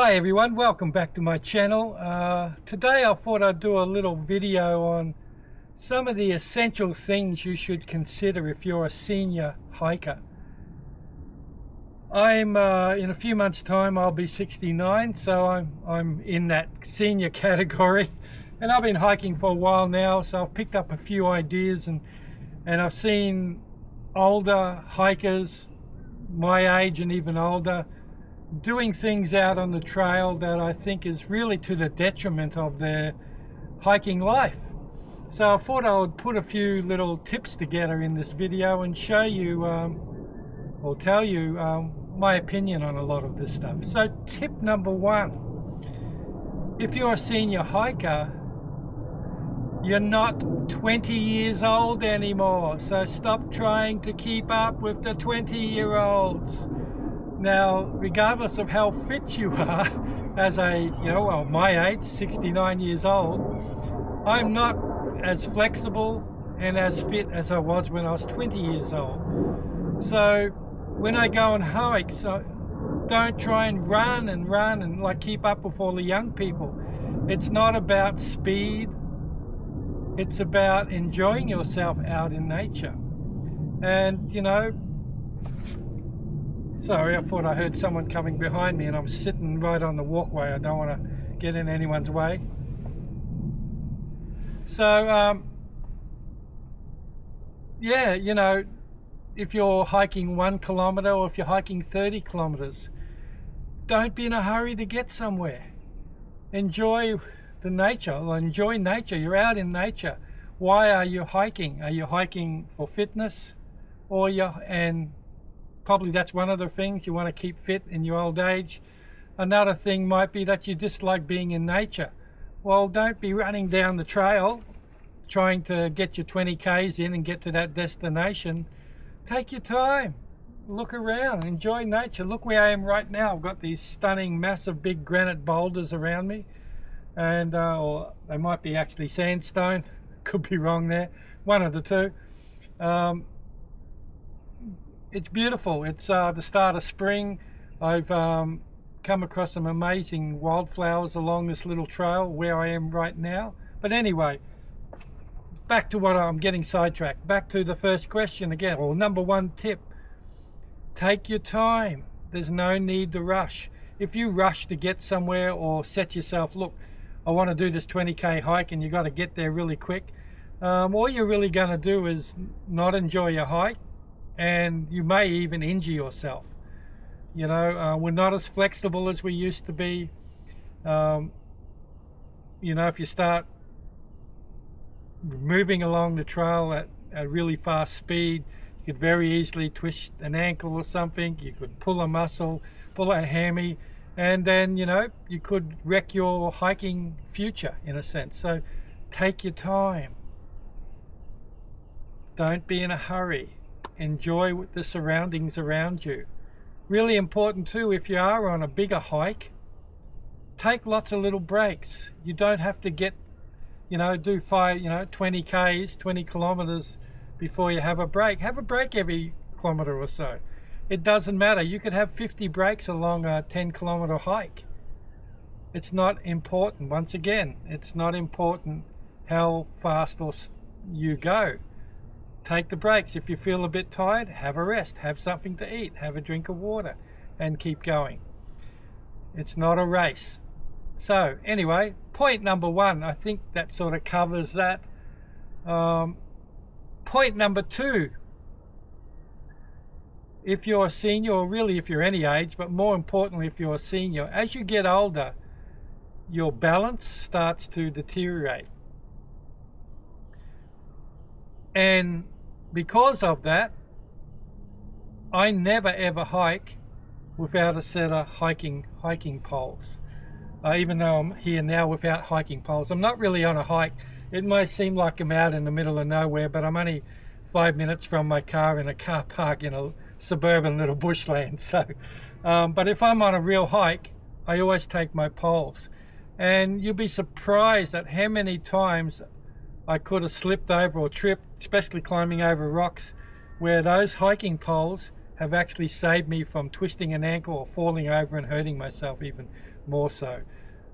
Hi everyone, welcome back to my channel. Today I thought I'd do a little video on some of the essential things you should consider if you're a senior hiker. In a few months time I'll be 69, so I'm in that senior category, and I've been hiking for a while now, so I've picked up a few ideas and I've seen older hikers my age and even older doing things out on the trail that I think is really to the detriment of their hiking life. So I thought I would put a few little tips together in this video and show you or tell you my opinion on a lot of this stuff. So tip number one, if you're a senior hiker, you're not 20 years old anymore, so stop trying to keep up with the 20-year-olds. Now, regardless of how fit you are, as my age, 69 years old, I'm not as flexible and as fit as I was when I was 20 years old. So when I go on hikes, don't try and run and like keep up with all the young people. It's not about speed. It's about enjoying yourself out in nature. And, sorry, I thought I heard someone coming behind me and I'm sitting right on the walkway. I don't want to get in anyone's way. So, if you're hiking 1 kilometer or if you're hiking 30 kilometers, don't be in a hurry to get somewhere. Enjoy the nature, enjoy nature. You're out in nature. Why are you hiking? Are you hiking for fitness? And probably that's one of the things, you want to keep fit in your old age. Another thing might be that you dislike being in nature. Well, don't be running down the trail trying to get your 20 Ks in and get to that destination. Take your time, look around, enjoy nature. Look where I am right now. I've got these stunning, massive, big granite boulders around me, and or they might be actually sandstone. Could be wrong there, one of the two. It's beautiful. It's the start of spring. I've come across some amazing wildflowers along this little trail where I am right now. But anyway, back to what I'm getting sidetracked. Back to the first question again, or number one tip. Take your time. There's no need to rush. If you rush to get somewhere or set yourself, look, I want to do this 20K hike and you got to get there really quick, all you're really going to do is not enjoy your hike, and you may even injure yourself. We're not as flexible as we used to be. If you start moving along the trail at a really fast speed, you could very easily twist an ankle or something. You could pull a muscle, pull a hammy, and then you could wreck your hiking future in a sense. So take your time. Don't be in a hurry. Enjoy the surroundings around you. Really important too, if you are on a bigger hike, take lots of little breaks. You don't have to get, do 20 Ks, 20 kilometers before you have a break. Have a break every kilometer or so. It doesn't matter. You could have 50 breaks along a 10-kilometer hike. It's not important. Once again, it's not important how fast you go. Take the breaks. If you feel a bit tired, have a rest, have something to eat, have a drink of water, and keep going. It's not a race. So anyway, point number one, I think that sort of covers that. Point number two, if you're a senior, or really if you're any age, but more importantly if you're a senior, as you get older, your balance starts to deteriorate. And because of that, I never ever hike without a set of hiking poles. Even though I'm here now without hiking poles. I'm not really on a hike. It may seem like I'm out in the middle of nowhere, but I'm only 5 minutes from my car in a car park in a suburban little bushland. So, but if I'm on a real hike, I always take my poles. And you'll be surprised at how many times I could have slipped over or tripped, especially climbing over rocks, where those hiking poles have actually saved me from twisting an ankle or falling over and hurting myself even more so.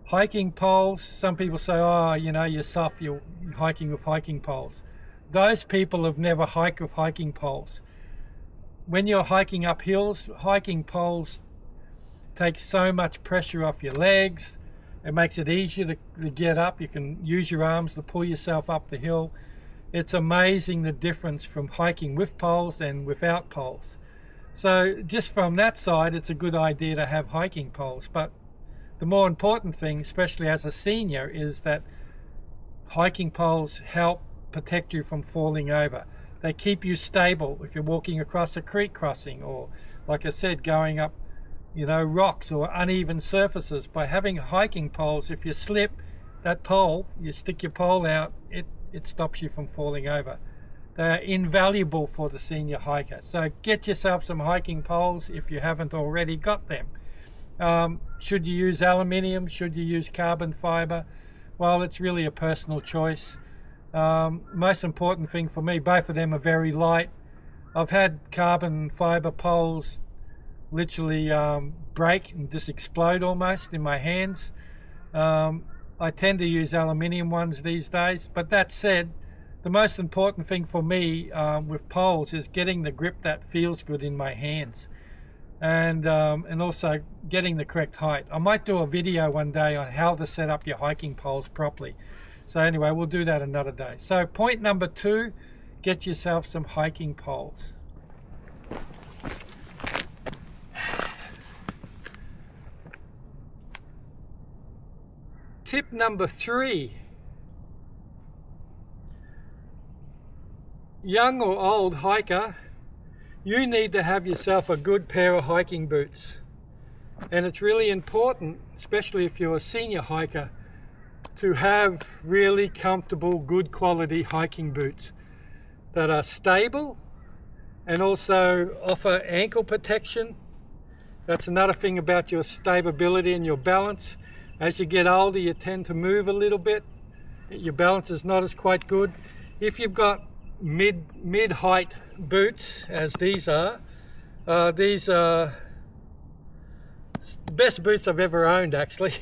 Hiking poles, some people say, oh, you know, you're soft, you're hiking with hiking poles. Those people have never hiked with hiking poles. When you're hiking up hills, hiking poles take so much pressure off your legs. It makes it easier to get up. You can use your arms to pull yourself up the hill. It's amazing the difference from hiking with poles and without poles. So just from that side, it's a good idea to have hiking poles. But the more important thing, especially as a senior, is that hiking poles help protect you from falling over. They keep you stable if you're walking across a creek crossing, or like I said, going up, you know, rocks or uneven surfaces. By having hiking poles, if you slip that pole, you stick your pole out, it stops you from falling over. They're invaluable for the senior hiker. So get yourself some hiking poles if you haven't already got them. Should you use aluminium? Should you use carbon fiber? Well, it's really a personal choice. Most important thing for me, both of them are very light. I've had carbon fiber poles literally break and just explode almost in my hands. I tend to use aluminium ones these days, but that said, the most important thing for me with poles is getting the grip that feels good in my hands, and also getting the correct height. I might do a video one day on how to set up your hiking poles properly. So anyway, we'll do that another day. So point number 2, get yourself some hiking poles. Tip number 3. Young or old hiker, you need to have yourself a good pair of hiking boots. And it's really important, especially if you're a senior hiker, to have really comfortable, good quality hiking boots that are stable and also offer ankle protection. That's another thing about your stability and your balance. As you get older, you tend to move a little bit. Your balance is not as quite good. If you've got mid-height boots, as these are the best boots I've ever owned, actually.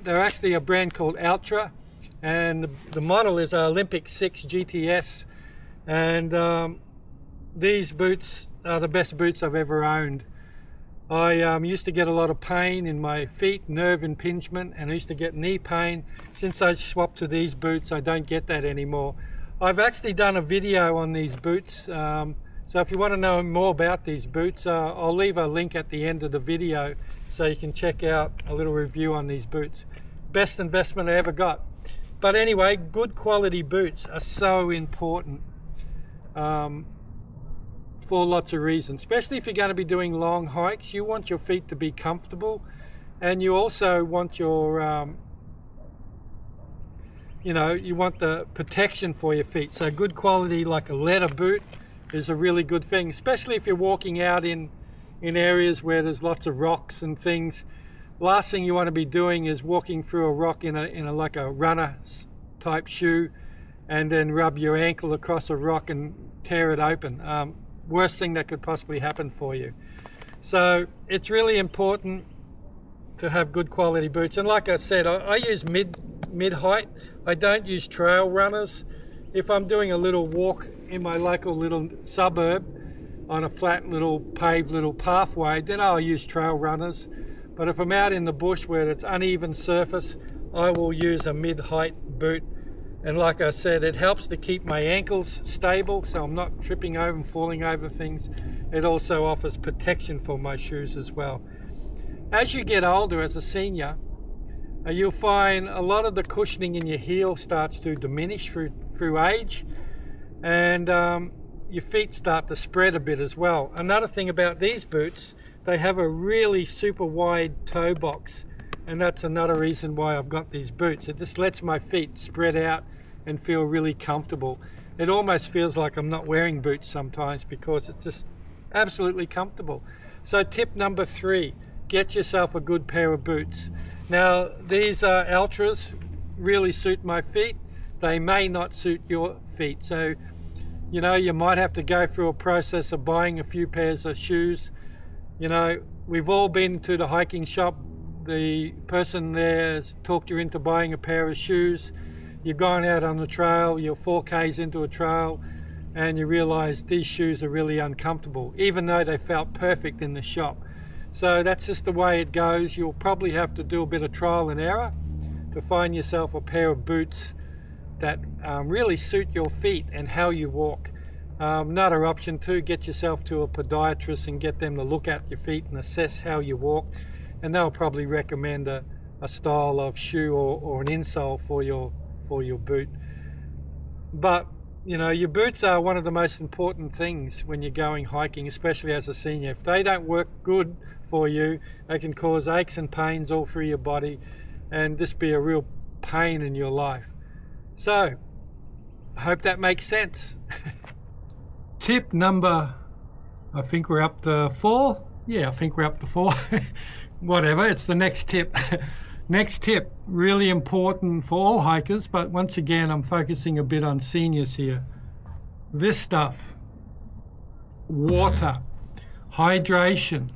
They're actually a brand called Altra, and the model is Olympic 6 GTS, and these boots are the best boots I've ever owned. I used to get a lot of pain in my feet, nerve impingement, and I used to get knee pain. Since I swapped to these boots, I don't get that anymore. I've actually done a video on these boots, so if you want to know more about these boots, I'll leave a link at the end of the video so you can check out a little review on these boots. Best investment I ever got. But anyway, good quality boots are so important for lots of reasons, especially if you're going to be doing long hikes. You want your feet to be comfortable, and you also want your you want the protection for your feet. So good quality, like a leather boot, is a really good thing, especially if you're walking out in areas where there's lots of rocks and things. Last thing you want to be doing is walking through a rock in a like a runner type shoe, and then rub your ankle across a rock and tear it open. Worst thing that could possibly happen for you. So it's really important to have good quality boots. And like I said, I use mid-height. I don't use trail runners. If I'm doing a little walk in my local little suburb on a flat little paved little pathway, then I'll use trail runners. But if I'm out in the bush where it's uneven surface, I will use a mid-height boot. And like I said, it helps to keep my ankles stable, so I'm not tripping over and falling over things. It also offers protection for my shoes as well. As you get older, as a senior, you'll find a lot of the cushioning in your heel starts to diminish through age, and your feet start to spread a bit as well. Another thing about these boots, they have a really super wide toe box, and that's another reason why I've got these boots. It just lets my feet spread out and feel really comfortable. It almost feels like I'm not wearing boots sometimes because it's just absolutely comfortable. So tip number 3, get yourself a good pair of boots. Now these Altras really suit my feet. They may not suit your feet, so you might have to go through a process of buying a few pairs of shoes. we've all been to the hiking shop. The person there has talked you into buying a pair of shoes. You're going out on the trail, you're 4Ks into a trail, and you realize these shoes are really uncomfortable, even though they felt perfect in the shop. So that's just the way it goes. You'll probably have to do a bit of trial and error to find yourself a pair of boots that really suit your feet and how you walk. Another option too, get yourself to a podiatrist and get them to look at your feet and assess how you walk, and they'll probably recommend a style of shoe or an insole for your boot. But you know, your boots are one of the most important things when you're going hiking, especially as a senior. If they don't work good for you, they can cause aches and pains all through your body, and this be a real pain in your life. So I hope that makes sense. Tip number, I think we're up to 4. Yeah, I think we're up to 4. Whatever, it's the next tip. Next tip, really important for all hikers, but once again, I'm focusing a bit on seniors here. This stuff, water, hydration.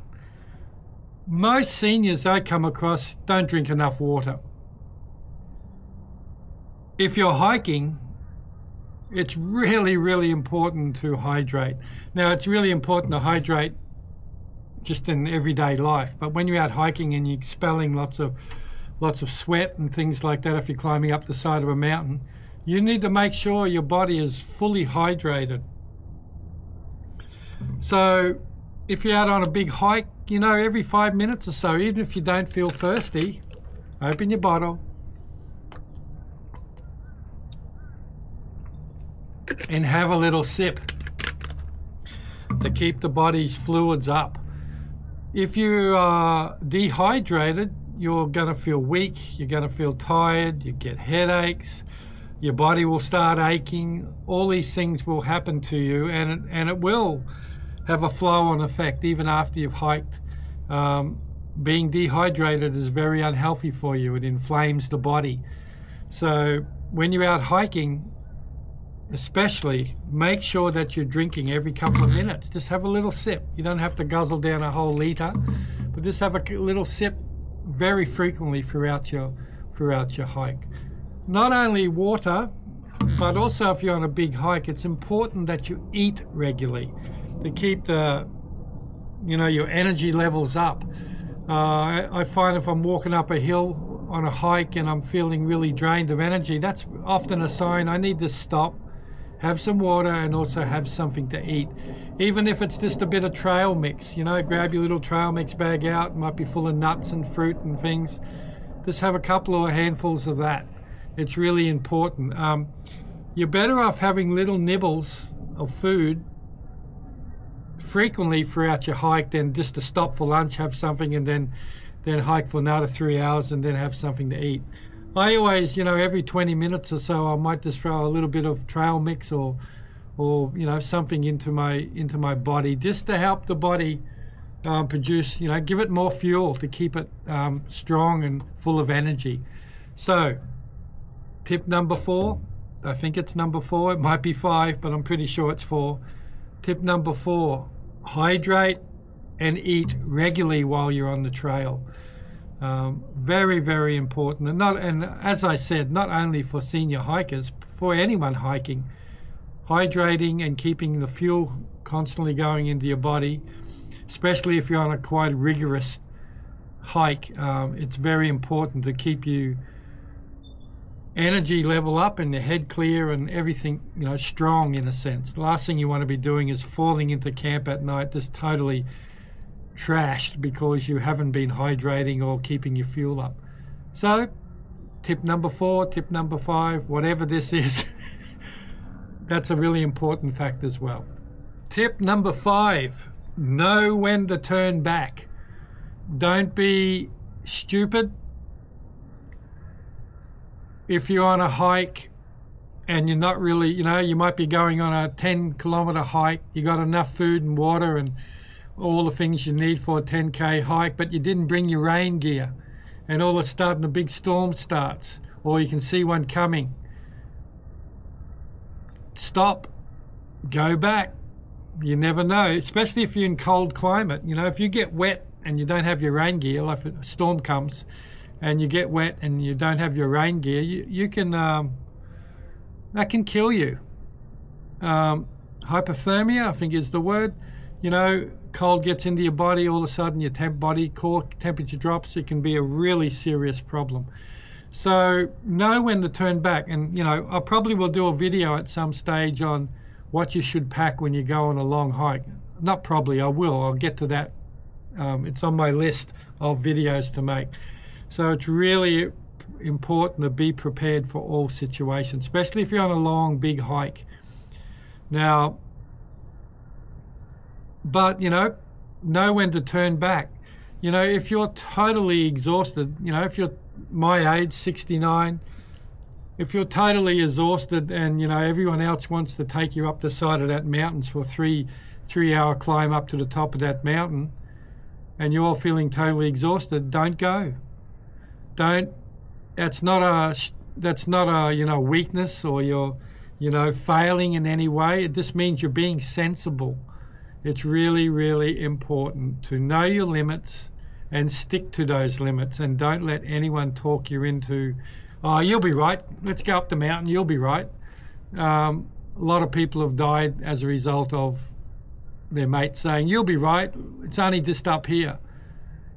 Most seniors I come across don't drink enough water. If you're hiking, it's really, really important to hydrate. Now, it's really important to hydrate just in everyday life, but when you're out hiking and you're expelling lots of sweat and things like that, if you're climbing up the side of a mountain, you need to make sure your body is fully hydrated. So if you're out on a big hike, you know, every 5 minutes or so, even if you don't feel thirsty, open your bottle and have a little sip to keep the body's fluids up. If you are dehydrated, you're going to feel weak, you're going to feel tired, you get headaches, your body will start aching. All these things will happen to you, and it will have a flow-on effect even after you've hiked. Being dehydrated is very unhealthy for you. It inflames the body. So when you're out hiking, especially, make sure that you're drinking every couple of minutes. Just have a little sip. You don't have to guzzle down a whole liter, but just have a little sip very frequently throughout your hike. Not only water, but also if you're on a big hike, it's important that you eat regularly to keep your energy levels up. I find if I'm walking up a hill on a hike and I'm feeling really drained of energy, that's often a sign I need to stop, have some water, and also have something to eat. Even if it's just a bit of trail mix, you know, grab your little trail mix bag out, it might be full of nuts and fruit and things. Just have a couple of handfuls of that. It's really important. You're better off having little nibbles of food frequently throughout your hike than just to stop for lunch, have something, and then hike for another 3 hours and then have something to eat. I always, every 20 minutes or so, I might just throw a little bit of trail mix or something into my body, just to help the body produce, give it more fuel to keep it strong and full of energy. So, tip number 4, I think it's number 4, it might be 5, but I'm pretty sure it's 4. Tip number 4, hydrate and eat regularly while you're on the trail. Very, very important, and as I said, not only for senior hikers, for anyone hiking, hydrating and keeping the fuel constantly going into your body, especially if you're on a quite rigorous hike. It's very important to keep you energy level up and your head clear and everything, strong in a sense. The last thing you want to be doing is falling into camp at night just totally trashed because you haven't been hydrating or keeping your fuel up. So, tip number 4, tip number 5, whatever this is, that's a really important fact as well. Tip number 5, know when to turn back. Don't be stupid. If you're on a hike and you're not really, you might be going on a 10-kilometer hike, you got enough food and water and all the things you need for a 10K hike, but you didn't bring your rain gear, and all of a sudden a big storm starts, or you can see one coming. Stop, go back. You never know, especially if you're in cold climate. If you get wet and you don't have your rain gear, like if a storm comes and you get wet and you don't have your rain gear, you can that can kill you. Hypothermia, I think is the word. You know, cold gets into your body, all of a sudden your body core temperature drops. It can be a really serious problem. So know when to turn back. And, you know, I probably will do a video at some stage on what you should pack when you go on a long hike. Not probably, I will. I'll get to that. It's on my list of videos to make. So it's really important to be prepared for all situations, especially if you're on a long, big hike. Now, but, you know when to turn back. You know, if you're totally exhausted, you know, if you're my age, 69, if you're totally exhausted and, you know, everyone else wants to take you up the side of that mountain for a three-hour climb up to the top of that mountain, and you're feeling totally exhausted, don't go. Don't. That's not a you know, weakness, or you're, you know, failing in any way. It just means you're being sensible. It's really, really important to know your limits and stick to those limits, and don't let anyone talk you into, oh, you'll be right, let's go up the mountain, you'll be right. A lot of people have died as a result of their mates saying, you'll be right, it's only just up here.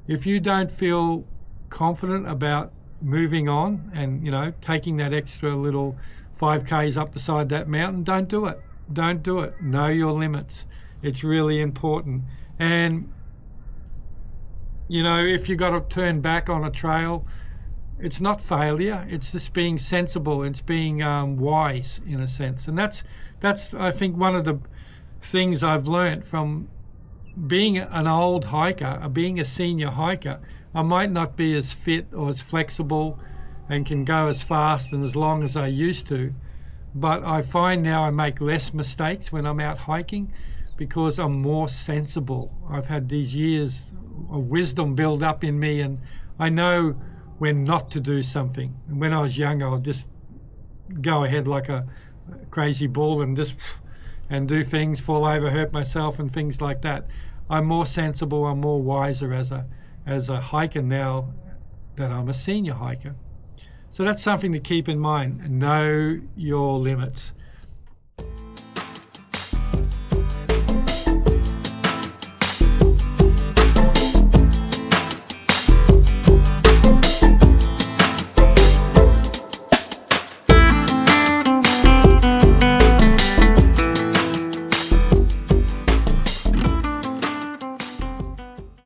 If you don't feel confident about moving on and, you know, taking that extra little 5Ks up the side of that mountain, don't do it. Don't do it. Know your limits. It's really important. And, you know, if you got to turn back on a trail, it's not failure. It's just being sensible. It's being wise, in a sense. And that's I think one of the things I've learnt from being an old hiker, being a senior hiker. I might not be as fit or as flexible and can go as fast and as long as I used to, but I find now I make less mistakes when I'm out hiking because I'm more sensible. I've had these years of wisdom build up in me, and I know when not to do something. And when I was younger, I'd just go ahead like a crazy bull and do things, fall over, hurt myself and things like that. I'm more sensible, I'm more wiser as a hiker now that I'm a senior hiker. So that's something to keep in mind. Know your limits.